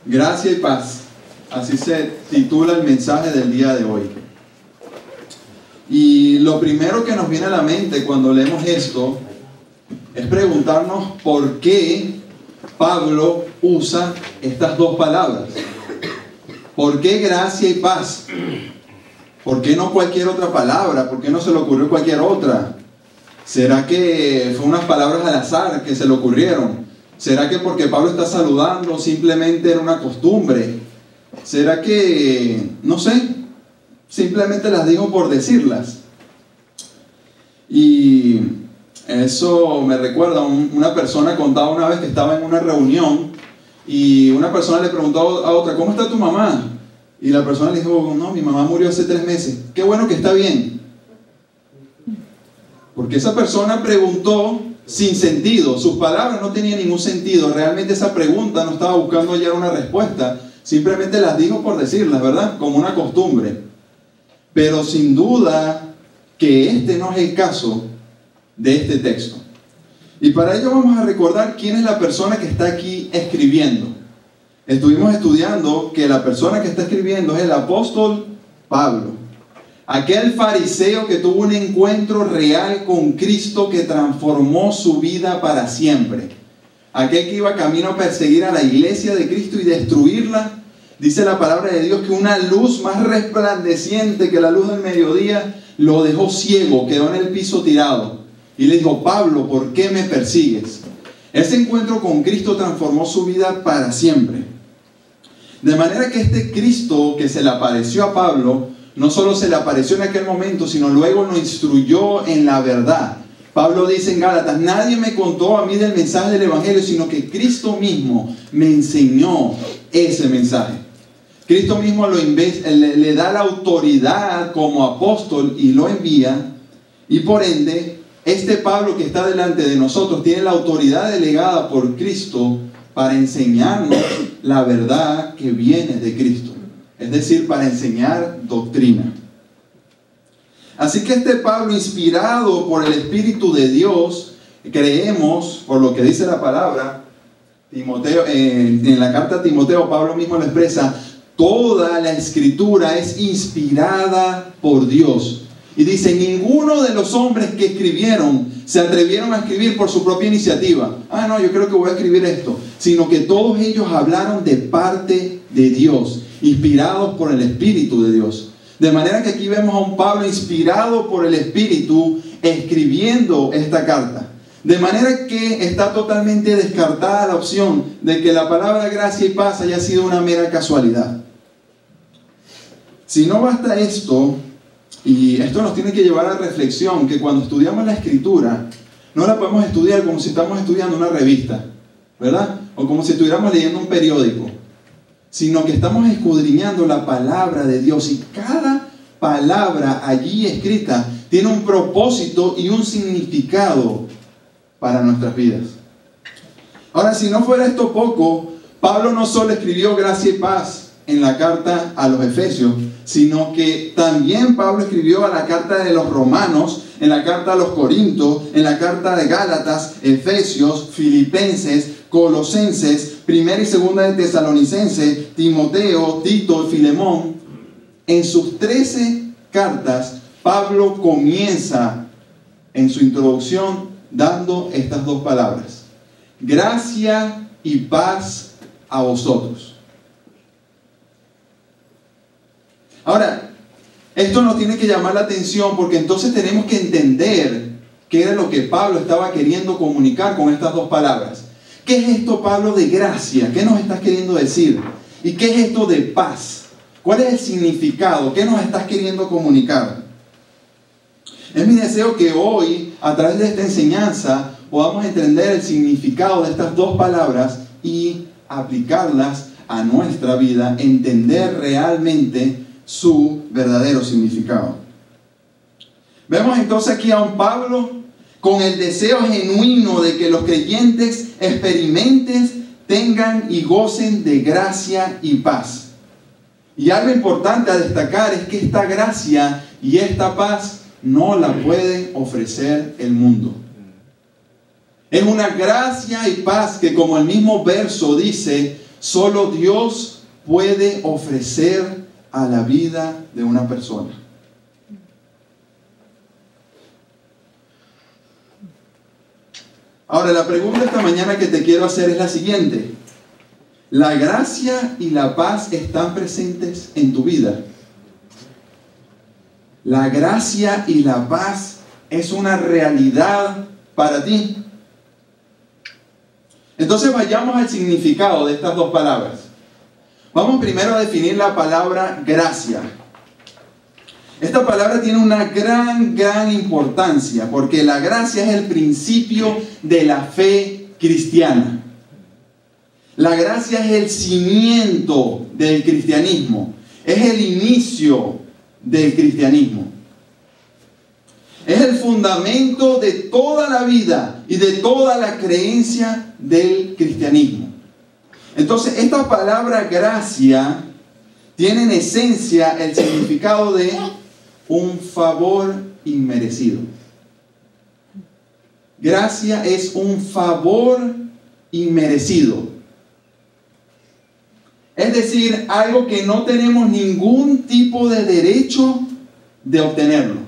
Gracia y paz. Así se titula el mensaje del día de hoy. Y lo primero que nos viene a la mente cuando leemos esto es preguntarnos por qué Pablo usa estas dos palabras. ¿Por qué gracia y paz? ¿Por qué no cualquier otra palabra? ¿Por qué no se le ocurrió cualquier otra? ¿Será que fue unas palabras al azar que se le ocurrieron? ¿Será que porque Pablo está saludando simplemente era una costumbre? ¿Será que, no sé, simplemente las dijo por decirlas? Y eso me recuerda, una persona contaba una vez que estaba en una reunión y una persona le preguntó a otra, ¿cómo está tu mamá? Y la persona le dijo, no, mi mamá murió hace 3 meses. Qué bueno que está bien. Porque esa persona preguntó sin sentido, sus palabras no tenían ningún sentido, realmente esa pregunta no estaba buscando hallar una respuesta, simplemente las dijo por decirlas, ¿verdad? Como una costumbre. Pero sin duda que este no es el caso de este texto. Y para ello vamos a recordar quién es la persona que está aquí escribiendo. Estuvimos estudiando que la persona que está escribiendo es el apóstol Pablo. Aquel fariseo que tuvo un encuentro real con Cristo que transformó su vida para siempre. Aquel que iba camino a perseguir a la iglesia de Cristo y destruirla. Dice la palabra de Dios que una luz más resplandeciente que la luz del mediodía lo dejó ciego, quedó en el piso tirado. Y le dijo, Pablo, ¿por qué me persigues? Ese encuentro con Cristo transformó su vida para siempre. De manera que este Cristo que se le apareció a Pablo, no solo se le apareció en aquel momento, sino luego lo instruyó en la verdad. Pablo dice en Gálatas, nadie me contó a mí del mensaje del Evangelio, sino que Cristo mismo me enseñó ese mensaje. Cristo mismo le da la autoridad como apóstol y lo envía, y por ende, este Pablo que está delante de nosotros tiene la autoridad delegada por Cristo para enseñarnos la verdad que viene de Cristo. Es decir, para enseñar doctrina. Así que este Pablo, inspirado por el Espíritu de Dios, creemos, por lo que dice la palabra, Timoteo, en la carta a Timoteo, Pablo mismo lo expresa, toda la Escritura es inspirada por Dios. Y dice, ninguno de los hombres que escribieron se atrevieron a escribir por su propia iniciativa. Ah, no, yo creo que voy a escribir esto. Sino que todos ellos hablaron de parte de Dios, inspirados por el Espíritu de Dios. De manera que aquí vemos a un Pablo inspirado por el Espíritu escribiendo esta carta. De manera que está totalmente descartada la opción de que la palabra gracia y paz haya sido una mera casualidad. Si no basta esto, y esto nos tiene que llevar a reflexión, que cuando estudiamos la Escritura, no la podemos estudiar como si estamos estudiando una revista, ¿verdad? O como si estuviéramos leyendo un periódico, sino que estamos escudriñando la palabra de Dios, y cada palabra allí escrita tiene un propósito y un significado para nuestras vidas. Ahora, si no fuera esto poco, Pablo no solo escribió gracia y paz en la carta a los Efesios, sino que también Pablo escribió a la carta de los Romanos, en la carta a los Corintios, en la carta de Gálatas, Efesios, Filipenses, Colosenses, Primera y Segunda de Tesalonicenses, Timoteo, Tito y Filemón. En sus 13 cartas, Pablo comienza en su introducción dando estas dos palabras: gracia y paz a vosotros. Ahora, esto nos tiene que llamar la atención porque entonces tenemos que entender qué era lo que Pablo estaba queriendo comunicar con estas dos palabras. ¿Qué es esto, Pablo, de gracia? ¿Qué nos estás queriendo decir? ¿Y qué es esto de paz? ¿Cuál es el significado? ¿Qué nos estás queriendo comunicar? Es mi deseo que hoy, a través de esta enseñanza, podamos entender el significado de estas dos palabras y aplicarlas a nuestra vida, entender realmente su verdadero significado. Vemos entonces aquí a un Pablo con el deseo genuino de que los creyentes experimenten, tengan y gocen de gracia y paz. Y algo importante a destacar es que esta gracia y esta paz no la puede ofrecer el mundo. Es una gracia y paz que, como el mismo verso dice, solo Dios puede ofrecer a la vida de una persona. Ahora, la pregunta esta mañana que te quiero hacer es la siguiente. ¿La gracia y la paz están presentes en tu vida? ¿La gracia y la paz es una realidad para ti? Entonces vayamos al significado de estas dos palabras. Vamos primero a definir la palabra gracia. Esta palabra tiene una gran importancia porque la gracia es el principio de la fe cristiana. La gracia es el cimiento del cristianismo, es el inicio del cristianismo. Es el fundamento de toda la vida y de toda la creencia del cristianismo. Entonces, esta palabra gracia tiene en esencia el significado de un favor inmerecido. Gracia es un favor inmerecido. Es decir, algo que no tenemos ningún tipo de derecho de obtenerlo.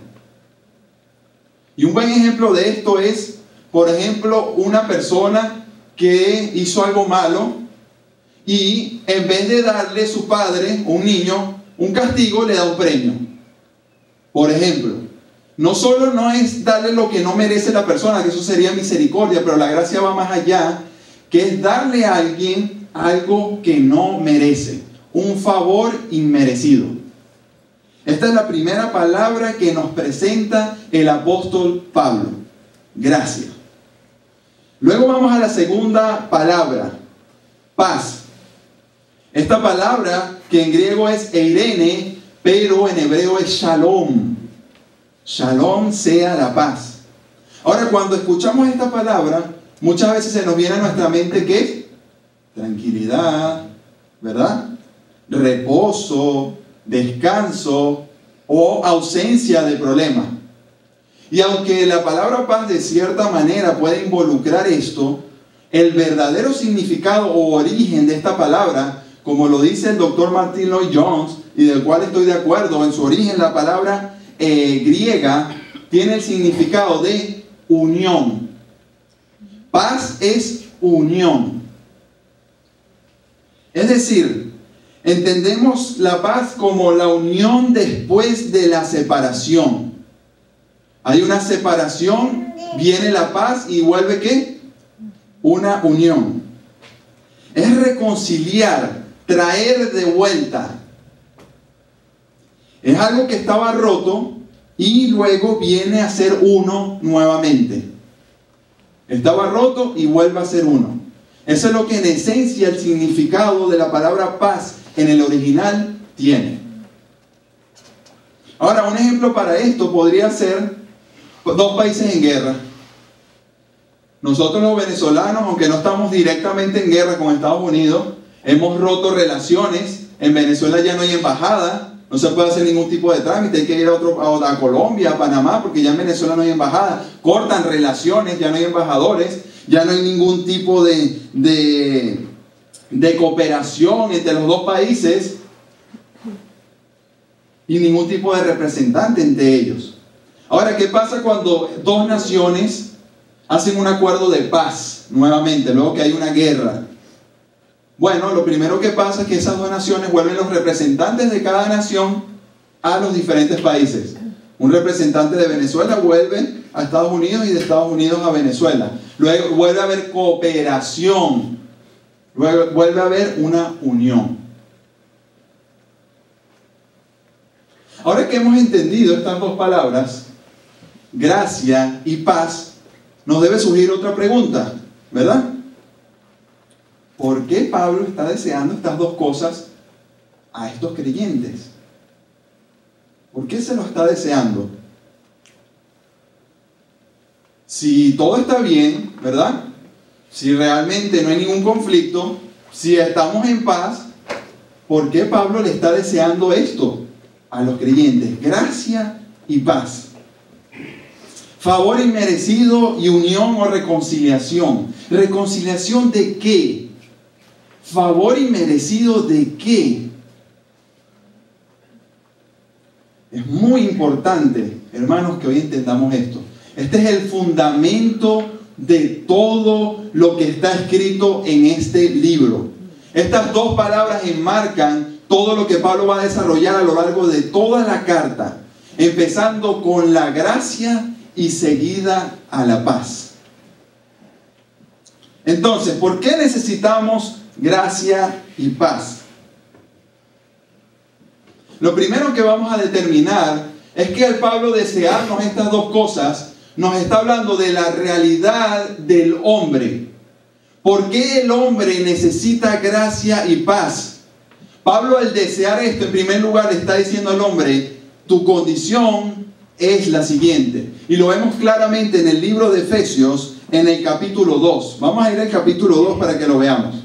Y un buen ejemplo de esto es, por ejemplo, una persona que hizo algo malo y en vez de darle su padre, un niño, un castigo, le da un premio. Por ejemplo, no solo no es darle lo que no merece la persona, que eso sería misericordia, pero la gracia va más allá, que es darle a alguien algo que no merece, un favor inmerecido. Esta es la primera palabra que nos presenta el apóstol Pablo, gracia. Luego vamos a la segunda palabra, paz. Esta palabra que en griego es eirene, pero en hebreo es shalom. Shalom sea la paz. Ahora, cuando escuchamos esta palabra, muchas veces se nos viene a nuestra mente ¿qué es? Tranquilidad, ¿verdad? Reposo, descanso o ausencia de problema. Y aunque la palabra paz de cierta manera puede involucrar esto, el verdadero significado o origen de esta palabra, como lo dice el doctor Martin Lloyd-Jones, y del cual estoy de acuerdo, en su origen la palabra griega tiene el significado de unión. Paz es unión. Es decir, entendemos la paz como la unión después de la separación. Hay una separación, viene la paz y vuelve ¿qué? Una unión. Es reconciliar, traer de vuelta. Es algo que estaba roto y luego viene a ser uno nuevamente. Estaba roto y vuelve a ser uno. Eso es lo que en esencia el significado de la palabra paz en el original tiene. Ahora, un ejemplo para esto podría ser dos países en guerra. Nosotros los venezolanos, aunque no estamos directamente en guerra con Estados Unidos, hemos roto relaciones. En Venezuela ya no hay embajada, no se puede hacer ningún tipo de trámite, hay que ir a Colombia, a Panamá, porque ya en Venezuela no hay embajada. Cortan relaciones, ya no hay embajadores, ya no hay ningún tipo de cooperación entre los dos países y ningún tipo de representante entre ellos. Ahora, ¿qué pasa cuando dos naciones hacen un acuerdo de paz nuevamente, luego que hay una guerra? Bueno, lo primero que pasa es que esas dos naciones vuelven los representantes de cada nación a los diferentes países. Un representante de Venezuela vuelve a Estados Unidos y de Estados Unidos a Venezuela. Luego vuelve a haber cooperación. Luego vuelve a haber una unión. Ahora que hemos entendido estas dos palabras, gracia y paz, nos debe surgir otra pregunta, ¿verdad? ¿Por qué Pablo está deseando estas dos cosas a estos creyentes? ¿Por qué se lo está deseando? Si todo está bien, ¿verdad? Si realmente no hay ningún conflicto, si estamos en paz, ¿por qué Pablo le está deseando esto a los creyentes? Gracia y paz. Favor inmerecido y unión o reconciliación. ¿Reconciliación de qué? ¿Favor inmerecido de qué? Es muy importante, hermanos, que hoy entendamos esto. Este es el fundamento de todo lo que está escrito en este libro. Estas dos palabras enmarcan todo lo que Pablo va a desarrollar a lo largo de toda la carta, empezando con la gracia y seguida a la paz. Entonces, ¿por qué necesitamos gracia y paz? Lo primero que vamos a determinar es que al Pablo desearnos estas dos cosas, nos está hablando de la realidad del hombre. ¿Por qué el hombre necesita gracia y paz? Pablo, al desear esto, en primer lugar le está diciendo al hombre, tu condición es la siguiente. Y lo vemos claramente en el libro de Efesios, en el capítulo 2. Vamos a ir al capítulo 2 para que lo veamos.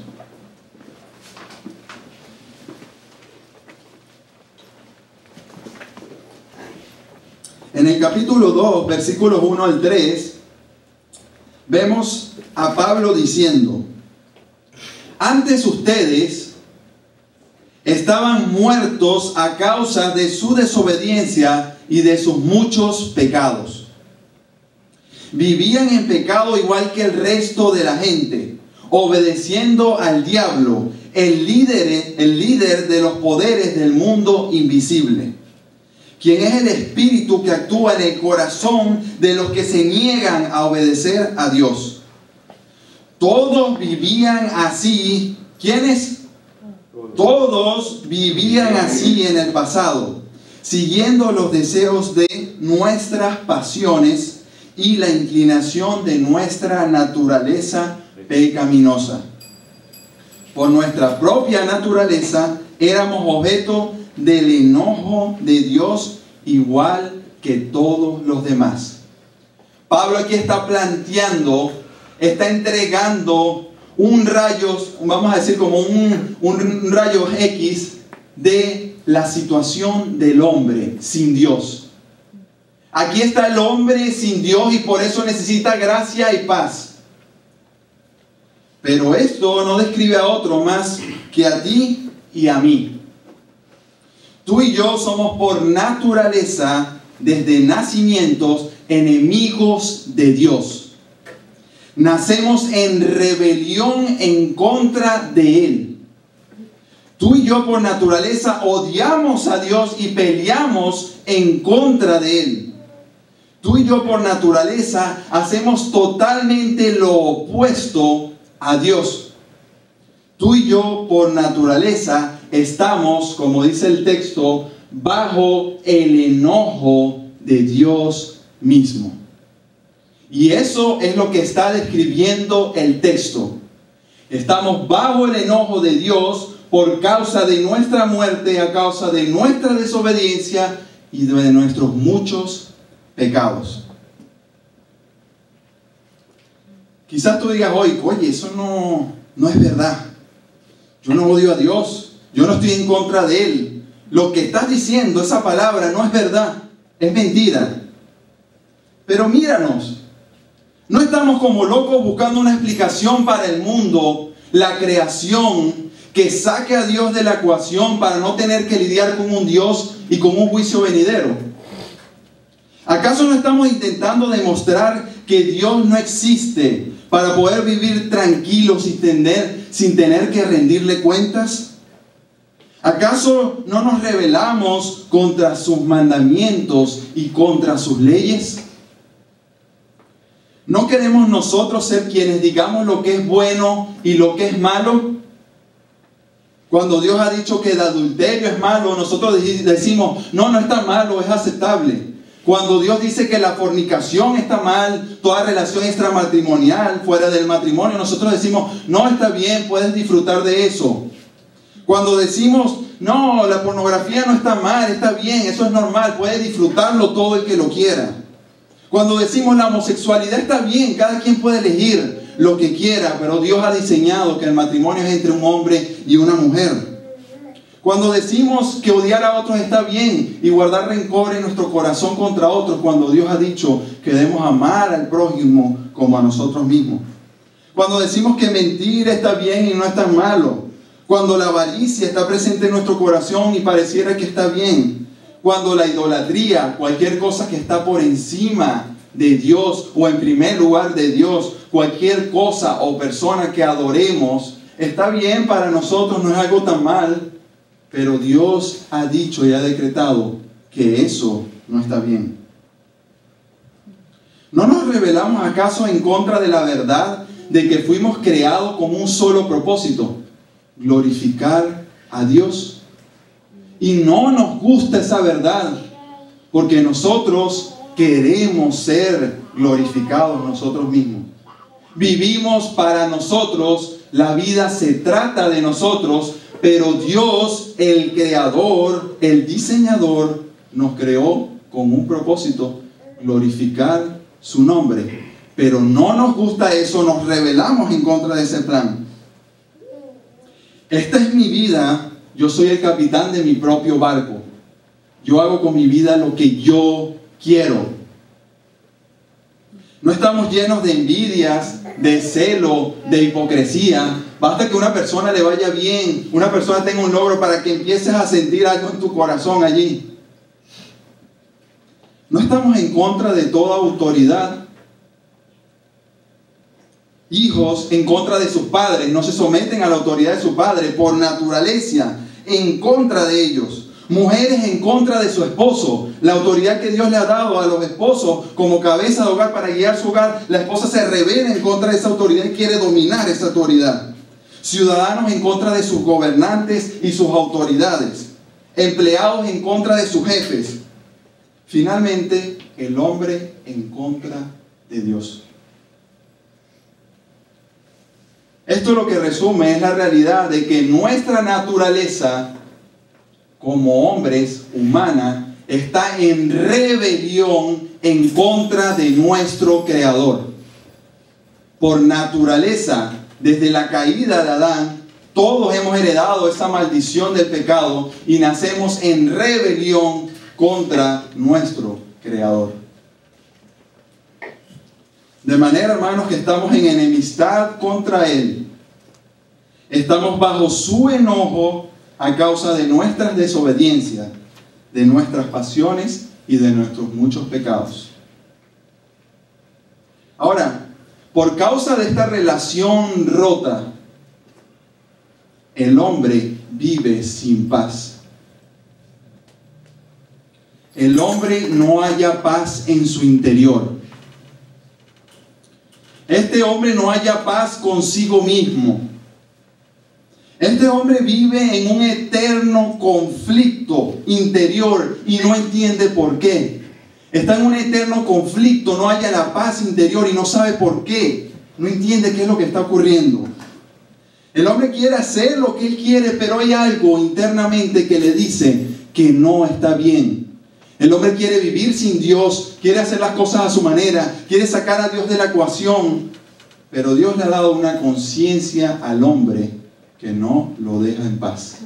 En el capítulo 2, versículos 1 al 3, vemos a Pablo diciendo, antes ustedes estaban muertos a causa de su desobediencia y de sus muchos pecados. Vivían en pecado igual que el resto de la gente, obedeciendo al diablo, el líder de los poderes del mundo invisible, quien es el espíritu que actúa en el corazón de los que se niegan a obedecer a Dios. Todos vivían así. ¿Quiénes? Todos vivían así en el pasado, siguiendo los deseos de nuestras pasiones y la inclinación de nuestra naturaleza pecaminosa. Por nuestra propia naturaleza éramos objeto del enojo de Dios igual que todos los demás. Pablo aquí está planteando, está entregando un rayo, vamos a decir como un rayo X de la situación del hombre sin Dios. Aquí está el hombre sin Dios y por eso necesita gracia y paz. Pero esto no describe a otro más que a ti y a mí. Tú y yo somos por naturaleza, desde nacimientos, enemigos de Dios. Nacemos en rebelión en contra de Él. Tú y yo por naturaleza odiamos a Dios y peleamos en contra de Él. Tú y yo por naturaleza hacemos totalmente lo opuesto a Dios. Tú y yo por naturaleza estamos, como dice el texto, bajo el enojo de Dios mismo. Y eso es lo que está describiendo el texto. Estamos bajo el enojo de Dios por causa de nuestra muerte, a causa de nuestra desobediencia y de nuestros muchos pecados. Quizás tú digas hoy, oye, eso no es verdad. Yo no odio a Dios. Yo no estoy en contra de Él. Lo que estás diciendo, esa palabra, no es verdad. Es mentira. Pero míranos. No estamos como locos buscando una explicación para el mundo, la creación, que saque a Dios de la ecuación para no tener que lidiar con un Dios y con un juicio venidero. ¿Acaso no estamos intentando demostrar que Dios no existe para poder vivir tranquilos sin tener que rendirle cuentas? ¿Acaso no nos rebelamos contra sus mandamientos y contra sus leyes? ¿No queremos nosotros ser quienes digamos lo que es bueno y lo que es malo? Cuando Dios ha dicho que el adulterio es malo, nosotros decimos, no está malo, es aceptable. Cuando Dios dice que la fornicación está mal, toda relación extramatrimonial fuera del matrimonio, nosotros decimos, no está bien, puedes disfrutar de eso. Cuando decimos, no, la pornografía no está mal, está bien, eso es normal, puede disfrutarlo todo el que lo quiera. Cuando decimos la homosexualidad está bien, cada quien puede elegir lo que quiera, pero Dios ha diseñado que el matrimonio es entre un hombre y una mujer. Cuando decimos que odiar a otros está bien y guardar rencor en nuestro corazón contra otros, cuando Dios ha dicho que debemos amar al prójimo como a nosotros mismos. Cuando decimos que mentir está bien y no es tan malo, Cuando la avaricia está presente en nuestro corazón y pareciera que está bien. Cuando la idolatría, cualquier cosa que está por encima de Dios o en primer lugar de Dios, cualquier cosa o persona que adoremos, está bien para nosotros, no es algo tan mal, pero Dios ha dicho y ha decretado que eso no está bien. ¿No nos rebelamos acaso en contra de la verdad de que fuimos creados con un solo propósito? Glorificar a Dios. Y no nos gusta esa verdad, porque nosotros queremos ser glorificados nosotros mismos. Vivimos para nosotros, la vida se trata de nosotros, pero Dios, el creador, el diseñador, nos creó con un propósito: glorificar su nombre. Pero no nos gusta eso, nos rebelamos en contra de ese plan. Esta es mi vida, yo soy el capitán de mi propio barco. Yo hago con mi vida lo que yo quiero. No estamos llenos de envidias, de celo, de hipocresía. Basta que una persona le vaya bien, una persona tenga un logro para que empieces a sentir algo en tu corazón allí. No estamos en contra de toda autoridad. Hijos en contra de sus padres, no se someten a la autoridad de su padre por naturaleza, en contra de ellos. Mujeres en contra de su esposo, la autoridad que Dios le ha dado a los esposos como cabeza de hogar para guiar su hogar, la esposa se rebela en contra de esa autoridad y quiere dominar esa autoridad. Ciudadanos en contra de sus gobernantes y sus autoridades, empleados en contra de sus jefes. Finalmente, el hombre en contra de Dios. Esto lo que resume es la realidad de que nuestra naturaleza como hombres humana está en rebelión en contra de nuestro Creador. Por naturaleza, desde la caída de Adán, todos hemos heredado esa maldición del pecado y nacemos en rebelión contra nuestro Creador. De manera, hermanos, que estamos en enemistad contra Él. Estamos bajo su enojo a causa de nuestras desobediencias, de nuestras pasiones y de nuestros muchos pecados. Ahora, por causa de esta relación rota, el hombre vive sin paz. El hombre no halla paz en su interior. Este hombre no halla paz consigo mismo. Este hombre vive en un eterno conflicto interior y no entiende por qué. Está en un eterno conflicto, no halla la paz interior y no sabe por qué. No entiende qué es lo que está ocurriendo. El hombre quiere hacer lo que él quiere, pero hay algo internamente que le dice que no está bien. El hombre quiere vivir sin Dios, quiere hacer las cosas a su manera, quiere sacar a Dios de la ecuación, pero Dios le ha dado una conciencia al hombre que no lo deja en paz,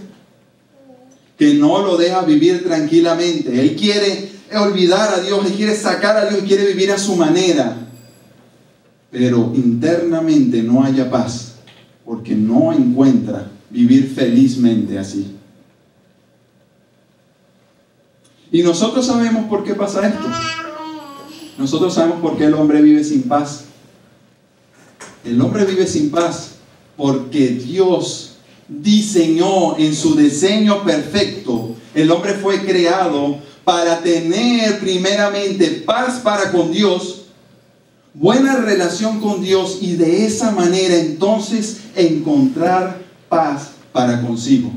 que no lo deja vivir tranquilamente. Él quiere olvidar a Dios, él quiere sacar a Dios, quiere vivir a su manera, pero internamente no haya paz, porque no encuentra vivir felizmente así. Y nosotros sabemos por qué pasa esto. Nosotros sabemos por qué el hombre vive sin paz. El hombre vive sin paz porque Dios diseñó en su diseño perfecto. El hombre fue creado para tener primeramente paz para con Dios, buena relación con Dios y de esa manera entonces encontrar paz para consigo.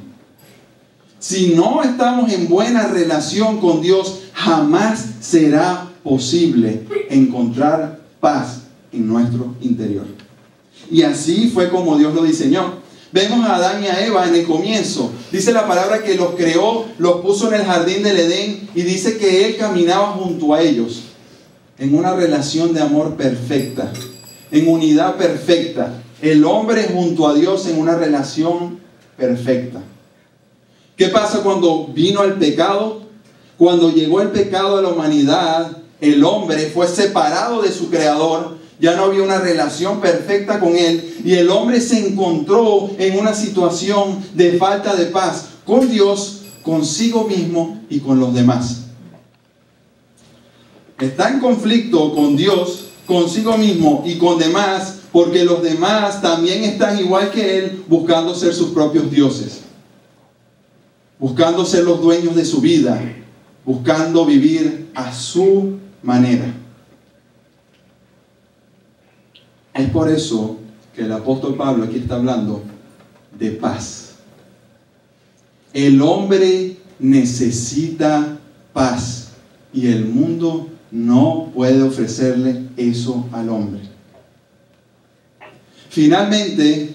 Si no estamos en buena relación con Dios, jamás será posible encontrar paz en nuestro interior. Y así fue como Dios lo diseñó. Vemos a Adán y a Eva en el comienzo. Dice la palabra que los creó, los puso en el jardín del Edén y dice que Él caminaba junto a ellos en una relación de amor perfecta, en unidad perfecta. El hombre junto a Dios en una relación perfecta. ¿Qué pasa cuando vino el pecado? Cuando llegó el pecado a la humanidad, el hombre fue separado de su Creador Ya no había una relación perfecta con Él. Y el hombre se encontró en una situación de falta de paz con Dios, consigo mismo y con los demás. Está en conflicto con Dios, consigo mismo y con demás, porque los demás también están igual que él, buscando ser sus propios dioses, buscando ser los dueños de su vida, buscando vivir a su manera. Es por eso que el apóstol Pablo aquí está hablando de paz. El hombre necesita paz y el mundo no puede ofrecerle eso al hombre. Finalmente,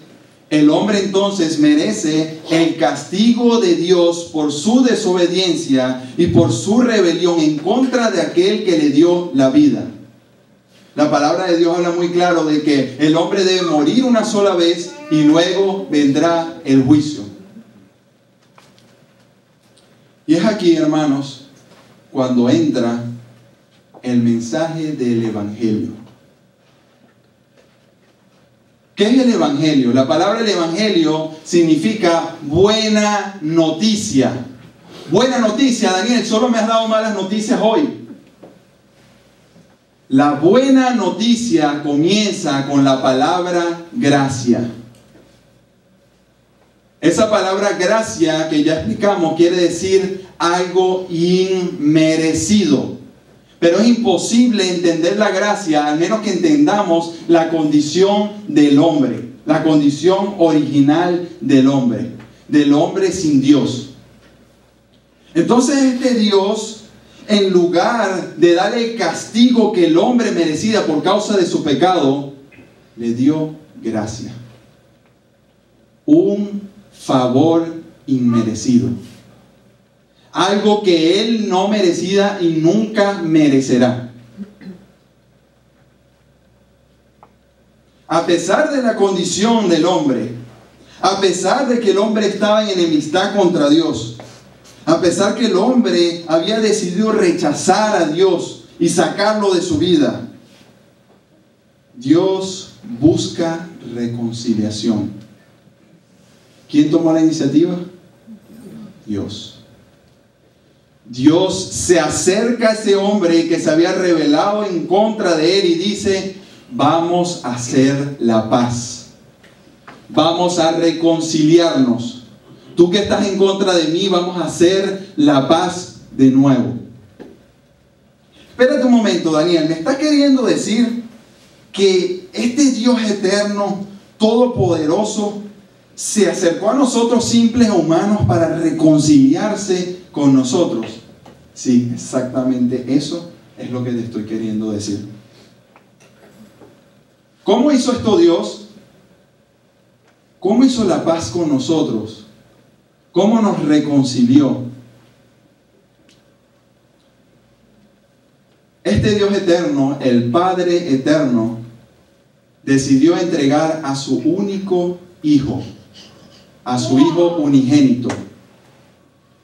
el hombre entonces merece el castigo de Dios por su desobediencia y por su rebelión en contra de aquel que le dio la vida. La palabra de Dios habla muy claro de que el hombre debe morir una sola vez y luego vendrá el juicio. Y es aquí, hermanos, cuando entra el mensaje del Evangelio. ¿Qué es el Evangelio? La palabra el Evangelio significa buena noticia. Buena noticia, Daniel, solo me has dado malas noticias hoy. La buena noticia comienza con la palabra gracia. Esa palabra gracia que ya explicamos quiere decir algo inmerecido. Pero es imposible entender la gracia, al menos que entendamos la condición del hombre, la condición original del hombre sin Dios. Entonces este Dios, en lugar de darle el castigo que el hombre merecía por causa de su pecado, le dio gracia. Un favor inmerecido. Algo que él no merecía y nunca merecerá. A pesar de la condición del hombre, a pesar de que el hombre estaba en enemistad contra Dios, a pesar que el hombre había decidido rechazar a Dios y sacarlo de su vida, Dios busca reconciliación. ¿Quién tomó la iniciativa? Dios. Dios se acerca a ese hombre que se había rebelado en contra de él y dice: vamos a hacer la paz. Vamos a reconciliarnos. Tú que estás en contra de mí, vamos a hacer la paz de nuevo. Espérate un momento, Daniel. ¿Me estás queriendo decir que este Dios eterno, todopoderoso, se acercó a nosotros simples humanos para reconciliarse con nosotros? Sí, exactamente eso es lo que te estoy queriendo decir. ¿Cómo hizo esto Dios? ¿Cómo hizo la paz con nosotros? ¿Cómo nos reconcilió? Este Dios eterno, el Padre eterno, decidió entregar a su único Hijo, a su Hijo unigénito.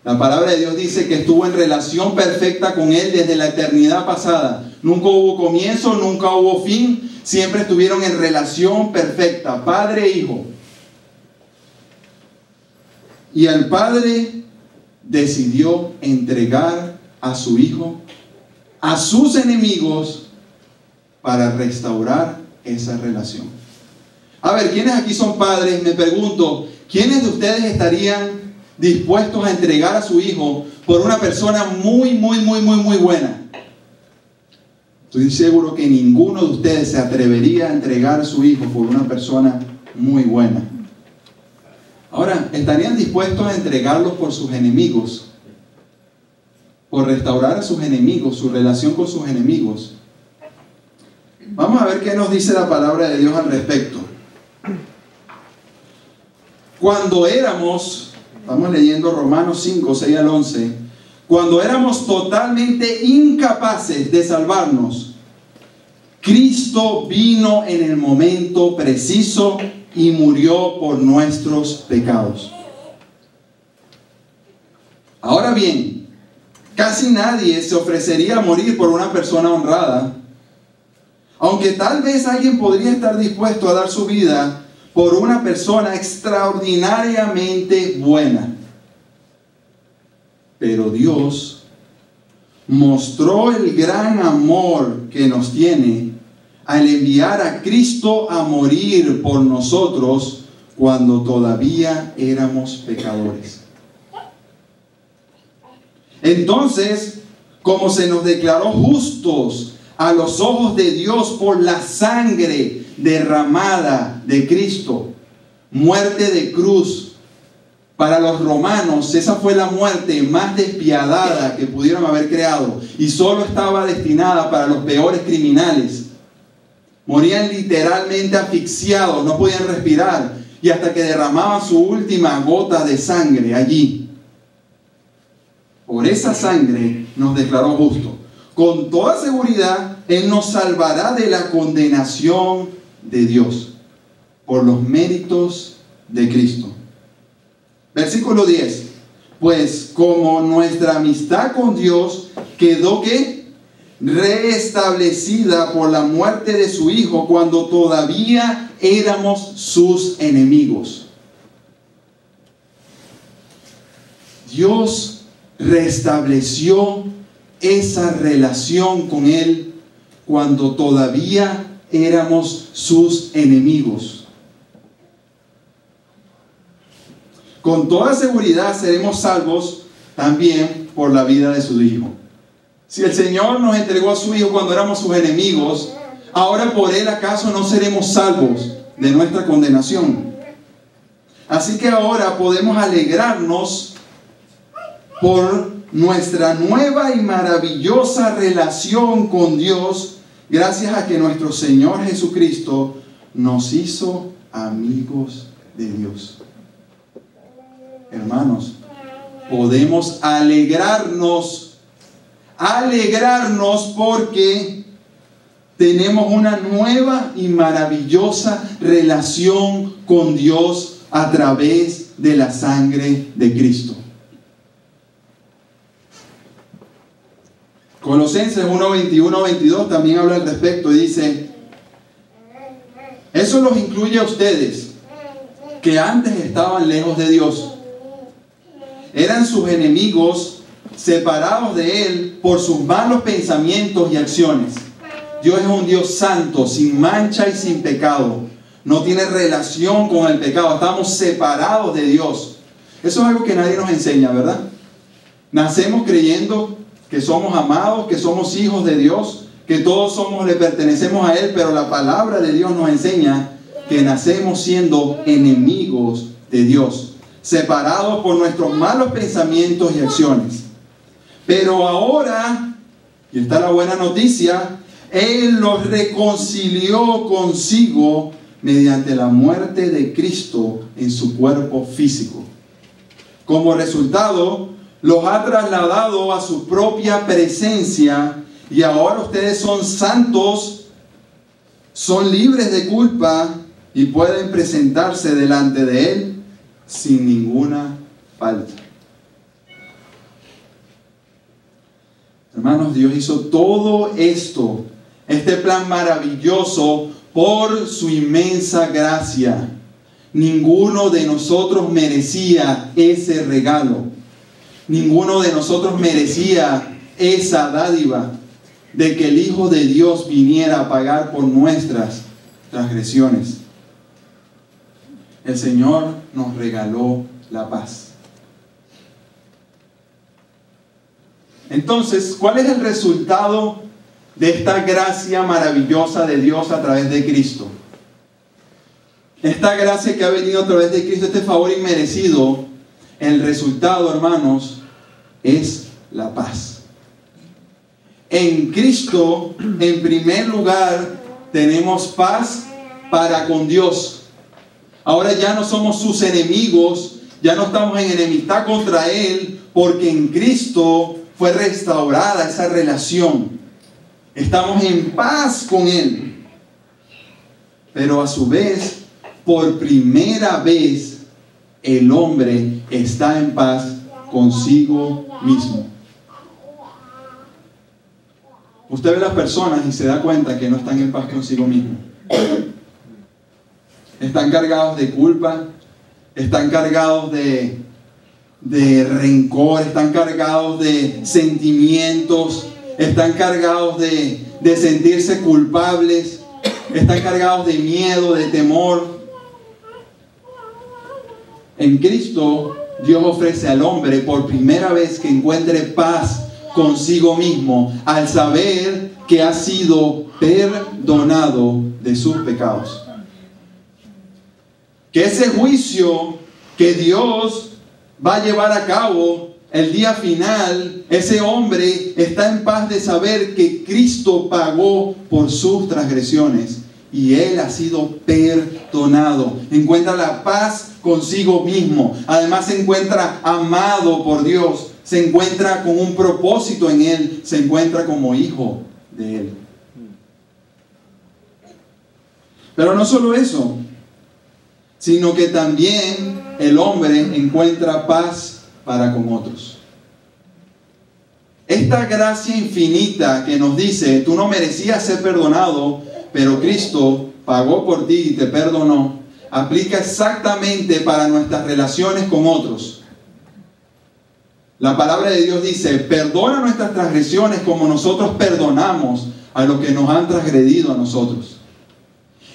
La palabra de Dios dice que estuvo en relación perfecta con Él desde la eternidad pasada. Nunca hubo comienzo, nunca hubo fin. Siempre estuvieron en relación perfecta, Padre e Hijo. Y el Padre decidió entregar a su Hijo a sus enemigos para restaurar esa relación. A ver, ¿quiénes aquí son padres? Me pregunto, ¿quiénes de ustedes estarían dispuestos a entregar a su hijo por una persona muy buena? Estoy seguro que ninguno de ustedes se atrevería a entregar a su hijo por una persona muy buena. Ahora, ¿estarían dispuestos a entregarlos por sus enemigos? Por restaurar a sus enemigos, su relación con sus enemigos. Vamos a ver qué nos dice la palabra de Dios al respecto. Cuando éramos, estamos leyendo Romanos 5, 6 al 11, cuando éramos totalmente incapaces de salvarnos, Cristo vino en el momento preciso y murió por nuestros pecados. Ahora bien, casi nadie se ofrecería a morir por una persona honrada. Aunque tal vez alguien podría estar dispuesto a dar su vida por una persona extraordinariamente buena. Pero Dios mostró el gran amor que nos tiene al enviar a Cristo a morir por nosotros cuando todavía éramos pecadores. Entonces, como se nos declaró justos a los ojos de Dios por la sangre derramada de Cristo, muerte de cruz, para los romanos esa fue la muerte más despiadada que pudieron haber creado y solo estaba destinada para los peores criminales. Morían literalmente asfixiados, no podían respirar y hasta que derramaban su última gota de sangre allí. Por esa sangre nos declaró justos. Con toda seguridad, Él nos salvará de la condenación de Dios por los méritos de Cristo. Versículo 10. Pues como nuestra amistad con Dios quedó ¿qué? Restablecida por la muerte de su Hijo cuando todavía éramos sus enemigos. Dios restableció esa relación con Él cuando todavía éramos sus enemigos. Con toda seguridad seremos salvos también por la vida de su Hijo. Si el Señor nos entregó a su Hijo cuando éramos sus enemigos, ahora por Él ¿acaso no seremos salvos de nuestra condenación? Así que ahora podemos alegrarnos por nuestra nueva y maravillosa relación con Dios, gracias a que nuestro Señor Jesucristo nos hizo amigos de Dios. Hermanos, podemos alegrarnos porque tenemos una nueva y maravillosa relación con Dios a través de la sangre de Cristo. Colosenses 1:21-22 también habla al respecto y dice: eso los incluye a ustedes, que antes estaban lejos de Dios. Eran sus enemigos, separados de Él por sus malos pensamientos y acciones. Dios es un Dios santo, sin mancha y sin pecado. No tiene relación con el pecado. Estamos separados de Dios. Eso es algo que nadie nos enseña, ¿verdad? Nacemos creyendo que somos amados, que somos hijos de Dios, que todos le pertenecemos a Él, pero la palabra de Dios nos enseña que nacemos siendo enemigos de Dios, separados por nuestros malos pensamientos y acciones. Pero ahora, y está la buena noticia, Él los reconcilió consigo mediante la muerte de Cristo en su cuerpo físico. Como resultado, los ha trasladado a su propia presencia y ahora ustedes son santos, son libres de culpa y pueden presentarse delante de Él sin ninguna falta. Hermanos, Dios hizo todo esto, este plan maravilloso, por su inmensa gracia. Ninguno de nosotros merecía ese regalo. Ninguno de nosotros merecía esa dádiva de que el Hijo de Dios viniera a pagar por nuestras transgresiones. El Señor nos regaló la paz. Entonces, ¿cuál es el resultado de esta gracia maravillosa de Dios a través de Cristo? Esta gracia que ha venido a través de Cristo, este favor inmerecido, el resultado, hermanos, es la paz. En Cristo, en primer lugar, tenemos paz para con Dios. Ahora ya no somos sus enemigos, ya no estamos en enemistad contra Él, porque en Cristo fue restaurada esa relación. Estamos en paz con Él. Pero a su vez, por primera vez, el hombre está en paz consigo mismo. Usted ve las personas y se da cuenta que no están en paz consigo mismos. Están cargados de culpa, están cargados de rencor, están cargados de sentimientos, están cargados de sentirse culpables, están cargados de miedo, de temor. En Cristo, Dios ofrece al hombre por primera vez que encuentre paz consigo mismo al saber que ha sido perdonado de sus pecados. Que ese juicio que Dios va a llevar a cabo el día final, ese hombre está en paz de saber que Cristo pagó por sus transgresiones y él ha sido perdonado. Encuentra la paz consigo mismo. Además se encuentra amado por Dios. Se encuentra con un propósito en él. Se encuentra como hijo de él. Pero no solo eso, sino que también el hombre encuentra paz para con otros. Esta gracia infinita que nos dice, tú no merecías ser perdonado, pero Cristo pagó por ti y te perdonó, aplica exactamente para nuestras relaciones con otros. La palabra de Dios dice, perdona nuestras transgresiones como nosotros perdonamos a los que nos han transgredido a nosotros.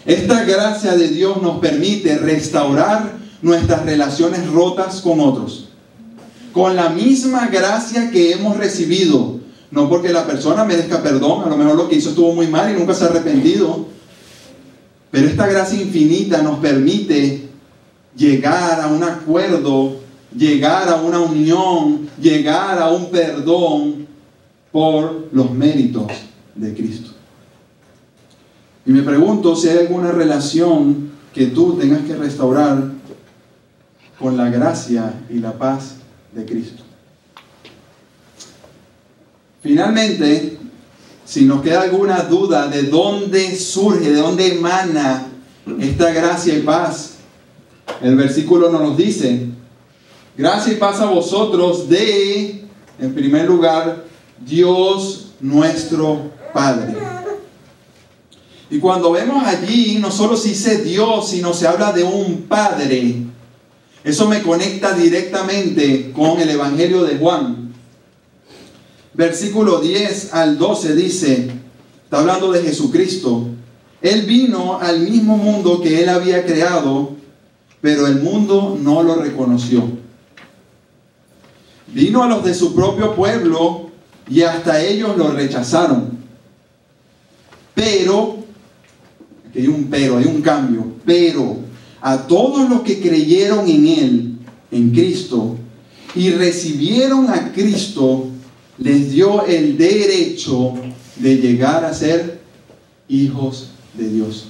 Esta gracia de Dios nos permite restaurar nuestras relaciones rotas con otros. Con la misma gracia que hemos recibido. No porque la persona merezca perdón, a lo mejor lo que hizo estuvo muy mal y nunca se ha arrepentido. Pero esta gracia infinita nos permite llegar a un acuerdo, llegar a una unión, llegar a un perdón por los méritos de Cristo. Y me pregunto si hay alguna relación que tú tengas que restaurar con la gracia y la paz de Cristo. Finalmente, si nos queda alguna duda de dónde surge, de dónde emana esta gracia y paz, el versículo nos dice, gracia y paz a vosotros de, en primer lugar, Dios nuestro Padre. Y cuando vemos allí, no solo se dice Dios, sino se habla de un Padre. Eso me conecta directamente con el Evangelio de Juan. Versículo 10 al 12 dice, está hablando de Jesucristo. Él vino al mismo mundo que Él había creado, pero el mundo no lo reconoció. Vino a los de su propio pueblo y hasta ellos lo rechazaron. Pero, aquí hay un cambio, pero a todos los que creyeron en Él, en Cristo, y recibieron a Cristo, les dio el derecho de llegar a ser hijos de Dios.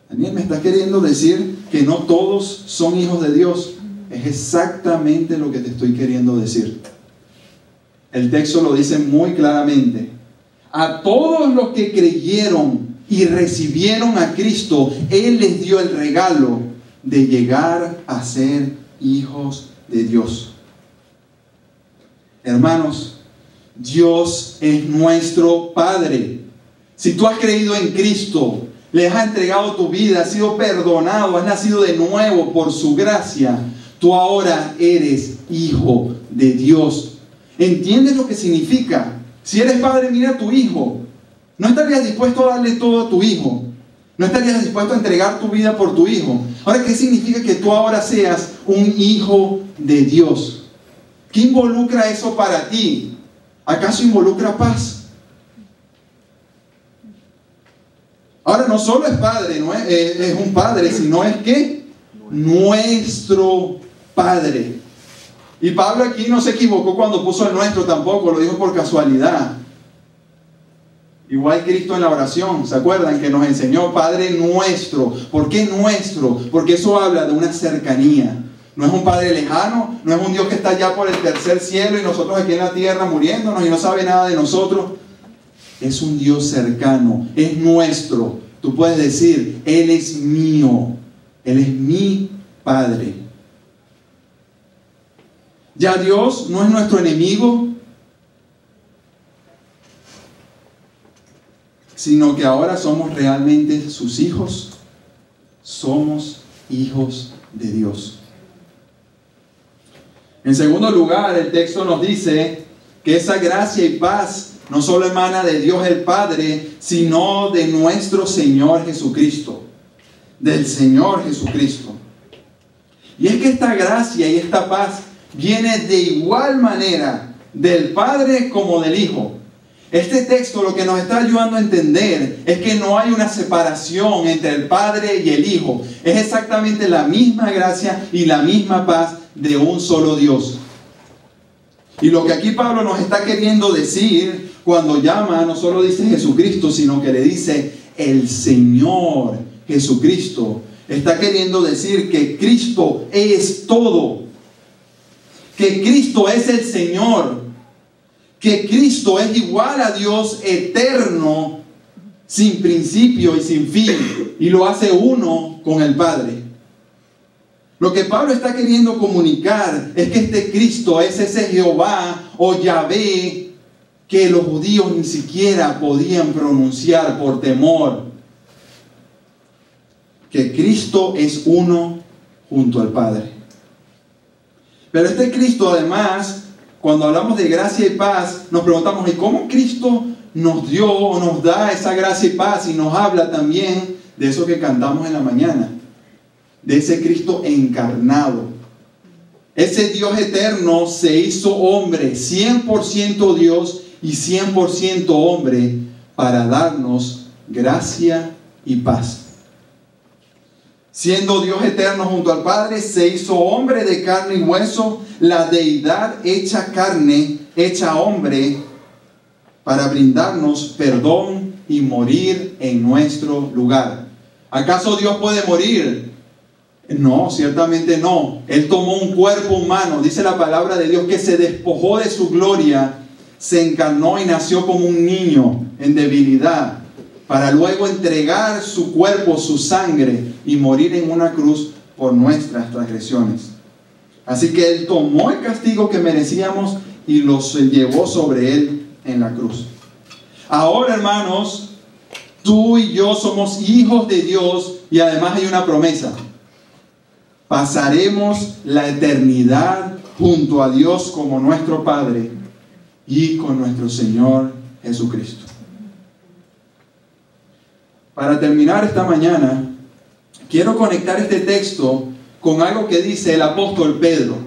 Daniel, ¿me está queriendo decir que no todos son hijos de Dios? Es exactamente lo que te estoy queriendo decir. El texto lo dice muy claramente. A todos los que creyeron y recibieron a Cristo, Él les dio el regalo de llegar a ser hijos de Dios. Hermanos, Dios es nuestro Padre. Si tú has creído en Cristo, le has entregado tu vida, has sido perdonado, has nacido de nuevo por su gracia, tú ahora eres hijo de Dios. ¿Entiendes lo que significa? Si eres padre, mira a tu hijo. ¿No estarías dispuesto a darle todo a tu hijo? ¿No estarías dispuesto a entregar tu vida por tu hijo? Ahora, ¿qué significa que tú ahora seas un hijo de Dios? ¿Qué involucra eso para ti? ¿Acaso involucra paz? Ahora, no solo es padre, no es un padre, sino es que nuestro Padre. Y Pablo aquí no se equivocó cuando puso el nuestro tampoco, lo dijo por casualidad. Igual Cristo en la oración, ¿se acuerdan? Que nos enseñó Padre nuestro. ¿Por qué nuestro? Porque eso habla de una cercanía. No es un Padre lejano, no es un Dios que está allá por el tercer cielo y nosotros aquí en la tierra muriéndonos y no sabe nada de nosotros. Es un Dios cercano, es nuestro. Tú puedes decir, Él es mío, Él es mi Padre. Ya Dios no es nuestro enemigo. sino que ahora somos realmente sus hijos. Somos hijos de Dios. En segundo lugar, el texto nos dice que esa gracia y paz no solo emana de Dios el Padre, sino de nuestro Señor Jesucristo, del Señor Jesucristo. Y es que esta gracia y esta paz viene de igual manera del Padre como del Hijo. Este texto lo que nos está ayudando a entender es que no hay una separación entre el Padre y el Hijo. Es exactamente la misma gracia y la misma paz de un solo Dios. Y lo que aquí Pablo nos está queriendo decir cuando llama, no solo dice Jesucristo, sino que le dice el Señor Jesucristo. Está queriendo decir que Cristo es todo. Que Cristo es el Señor. Que Cristo es igual a Dios eterno, sin principio y sin fin, y lo hace uno con el Padre. Lo que Pablo está queriendo comunicar es que este Cristo es ese Jehová o Yahvé que los judíos ni siquiera podían pronunciar por temor. Que Cristo es uno junto al Padre. Pero este Cristo, además, cuando hablamos de gracia y paz, nos preguntamos, ¿y cómo Cristo nos dio o nos da esa gracia y paz? Y nos habla también de eso que cantamos en la mañana, de ese Cristo encarnado. Ese Dios eterno se hizo hombre, 100% Dios y 100% hombre, para darnos gracia y paz. Siendo Dios eterno junto al Padre, se hizo hombre de carne y hueso, la deidad hecha carne, hecha hombre, para brindarnos perdón y morir en nuestro lugar. ¿Acaso Dios puede morir? No, ciertamente no. Él tomó un cuerpo humano, dice la palabra de Dios, que se despojó de su gloria, se encarnó y nació como un niño en debilidad, para luego entregar su cuerpo, su sangre, y morir en una cruz por nuestras transgresiones. Así que Él tomó el castigo que merecíamos y lo llevó sobre Él en la cruz. Ahora, hermanos, tú y yo somos hijos de Dios y además hay una promesa. Pasaremos la eternidad junto a Dios como nuestro Padre y con nuestro Señor Jesucristo. Para terminar esta mañana, quiero conectar este texto con algo que dice el apóstol Pedro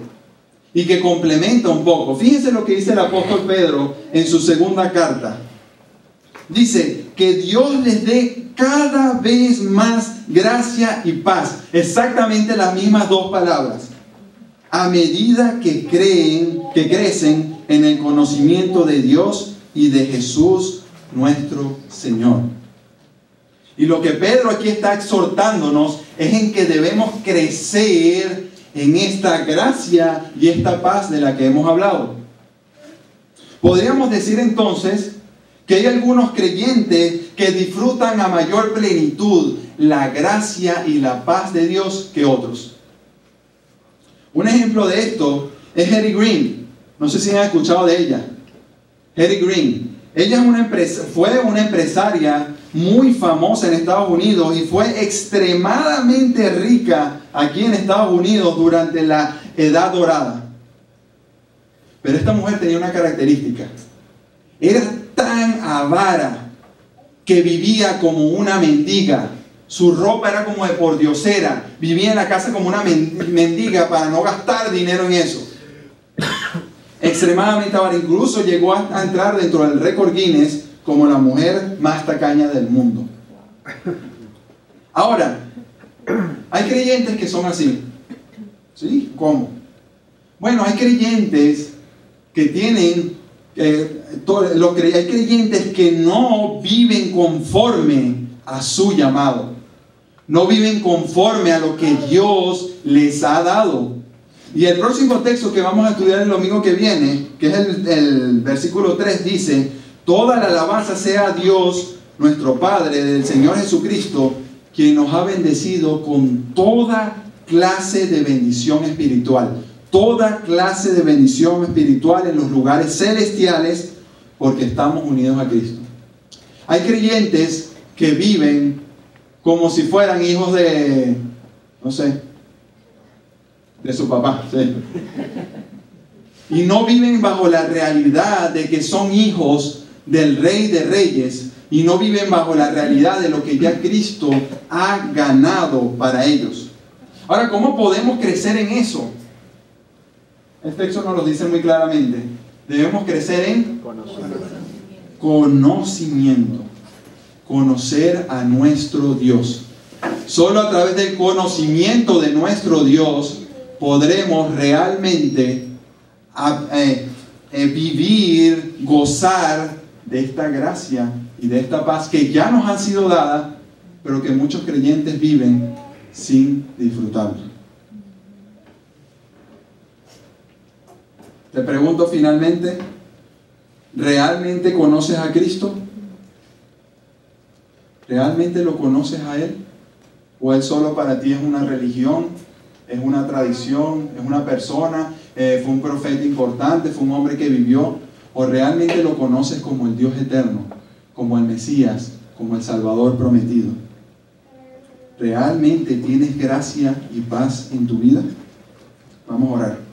y que complementa un poco. Fíjense lo que dice el apóstol Pedro en su segunda carta. Dice que Dios les dé cada vez más gracia y paz. Exactamente las mismas dos palabras. A medida que crecen en el conocimiento de Dios y de Jesús nuestro Señor. Y lo que Pedro aquí está exhortándonos es en que debemos crecer en esta gracia y esta paz de la que hemos hablado. Podríamos decir entonces que hay algunos creyentes que disfrutan a mayor plenitud la gracia y la paz de Dios que otros. Un ejemplo de esto es Hetty Green. No sé si han escuchado de ella. Hetty Green. Ella fue una empresaria muy famosa en Estados Unidos y fue extremadamente rica aquí en Estados Unidos durante la Edad Dorada. Pero esta mujer tenía una característica. Era tan avara que vivía como una mendiga. Su ropa era como de pordiosera. Vivía en la casa como una mendiga para no gastar dinero en eso. Extremadamente avara. Incluso llegó a entrar dentro del récord Guinness como la mujer más tacaña del mundo. Ahora, hay creyentes que son así. ¿Sí? ¿Cómo? Bueno, hay creyentes que tienen... hay creyentes que no viven conforme a su llamado. No viven conforme a lo que Dios les ha dado. Y el próximo texto que vamos a estudiar el domingo que viene, que es el versículo 3, dice: toda la alabanza sea a Dios, nuestro Padre, del Señor Jesucristo, quien nos ha bendecido con toda clase de bendición espiritual. Toda clase de bendición espiritual en los lugares celestiales, porque estamos unidos a Cristo. Hay creyentes que viven como si fueran hijos de, no sé, de su papá, ¿sí? Y no viven bajo la realidad de que son hijos del Rey de Reyes, y no viven bajo la realidad de lo que ya Cristo ha ganado para ellos. Ahora, ¿cómo podemos crecer en eso? El texto nos lo dice muy claramente. Debemos crecer en conocimiento. Conocer a nuestro Dios. Solo a través del conocimiento de nuestro Dios podremos realmente vivir, gozar de esta gracia y de esta paz que ya nos han sido dadas, pero que muchos creyentes viven sin disfrutarla. Te pregunto finalmente, ¿realmente conoces a Cristo? ¿Realmente lo conoces a Él? ¿O Él solo para ti es una religión, es una tradición, es una persona, fue un profeta importante, fue un hombre que vivió? ¿O realmente lo conoces como el Dios eterno, como el Mesías, como el Salvador prometido? ¿Realmente tienes gracia y paz en tu vida? Vamos a orar.